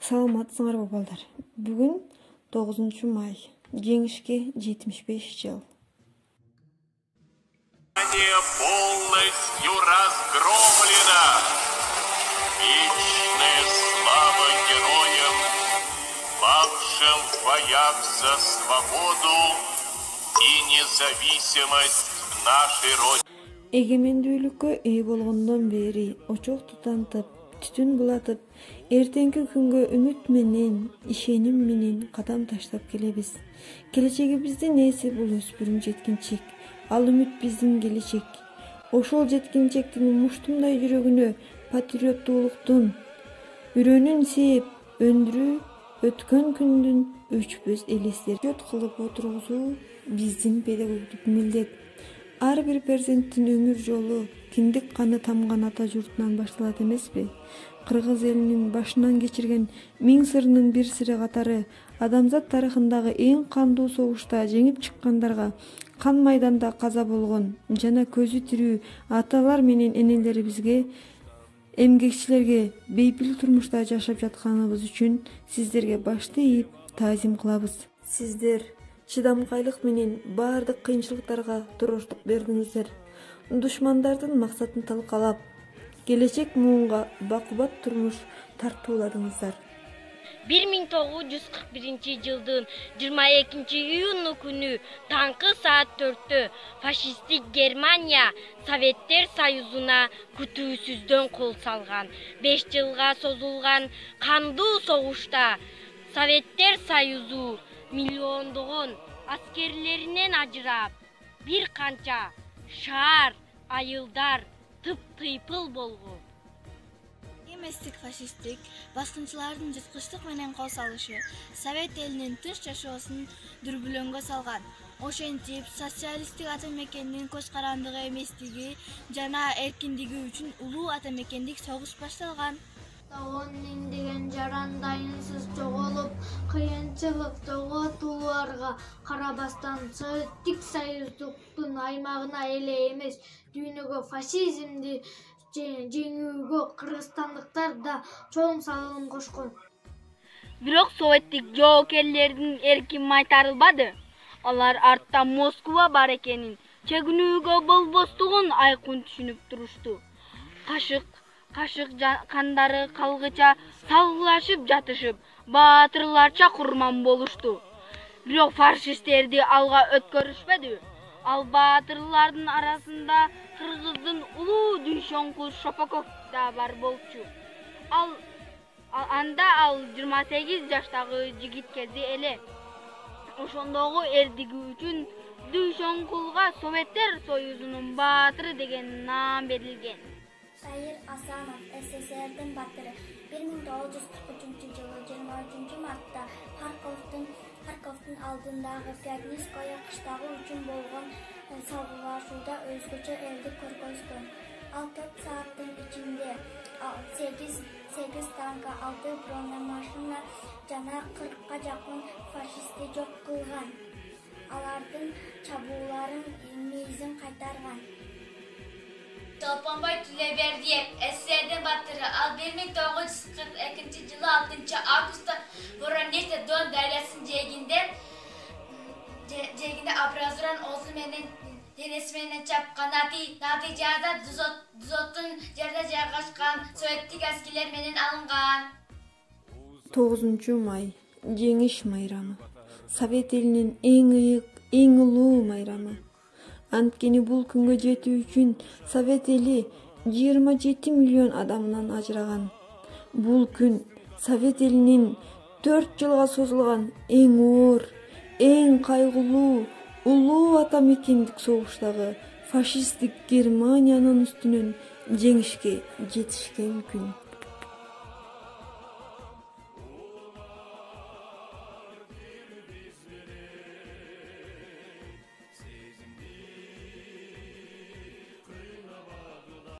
Саламатсыңарбы балдар? Бүгүн 9 май. Жеңишке 75 жыл. Полностью разгромлена. Вечная слава героям, павшим в боях за свободу и независимость нашей Родины. Эгемендүүлүккө ээ болгондон бери очок тутантып, түтүн булатып, эртеңки күнгө үмүт менен, ишеним менен кадам таштап келебиз. Келечегибиздин ээси бул өспүрүм жеткинчек. Ал үмүт биздин келечек. Ошол жеткинчектин муштумдай жүрөгүнө патриоттуулуктун үрөнүн сээп өндүрүү өткөн күндүн өчпөс элестер кылып отургузуу биздин педагогдук милдет. Ар бир перзенттин өмүр жолу киндик каны тамган ата журтунан башталат эмеспи? Кыргыз элинин башынан кечирген миң сырынын бир сыры катары адамзат тарыхындагы эң кандуу согушта жеңип чыккандарга, кан майданда каза болгон жана көзү тирүү аталар менен энелерибизге, эмгекчилерге бейпил турмушта жашап жатканыбыз үчүн сиздерге башты ийип таазим кылабыз. Сиздер чыдамкайлык менен баардык кыйынчылыктарга туруштук бердиңиздер. Душмандардын максатын талкалап, келечек муунга бакубат турмуш тартууладыңыздар. 1941 жылдын 22 июнь күнү таңкы саат 4-тө фашисттик Германия Советтер Союзуна күтүүсүздөн кол салган. 5 жылга созулган кандуу согушта Советтер Союзу миллиондогон аскерлеринен ажырап, бир канча шаар, айылдар тыптыйпыл болгон. Эместик фашисттик баскынчылардын жырткычтык менен кол салышы Совет элинин тынч жашоосун дүрбүлөңгө салган. Ошентип социалисттик ата мекендин көз карандыгы эместиги жана эркиндиги үчүн улуу ата мекендик согуш башталган. Онун деген жарандайынсыз жоголуп, кыйынчылык жоготууларга карабастан Советтик Союздуктун аймагына эле эмес, дүйнөгө фашизмди жеңүүгө кыргызстандыктар да чоң салым кошкон. Бирок советтик жоокерлердин эрки майтарылбады. Алар артта Москва бар экенин, чегинүүгө болбостугун айкын түшүнүп турушту. Кашык кандары калгыча салгылашып жатышып, баатырларча курман болушту. Бирок фашисттерди алга өткөрүшпөдү. Ал баатырлардын арасында Кыргыздын улуу Дүйшөнкул Шопоков да бар болчу. Анда ал 28 жаштагы жигит кези эле. Ошондогу эрдиги үчүн Дүйшөнкулга Советтер Союзунун баатыры деген наам берилген. Шайыр Асанов, СССРдин батыры, 1943 жылы 23 мартта Харьковдун алдындагы Пятницкое кыштагы үчүн болгон салгылашууда өзгөчө элди көргөзгөн. 4 сааттын ичинде 8 танка, 6 бронемашина жана 40ка жакын фашистти жок кылган. Алардын чабууларын мейизин кайтарган. Толпонбой Тулебердиев, СССРдин батыры, ал 1942 жылы 6 августта Воронежде Дон дарыясынын жээгинде абразуран оозу менен денеси менен чапкан. Натыйжада Дзоттун жерде жайгашкан советтик аскерлер менен алынган. 9 май. Жеңиш майрамы. Совет элинин эң ыйык, эң улуу майрамы. Анткени бул күнгө жетүү үчүн Совет эли 27 миллион адамынан ажыраган. Бул күн Совет элинин 4 жылга созулган эң оор, эң кайгылуу, улуу ата мекендик согуштагы фашисттик Германиянын үстүнөн жеңишке жетишкен күн.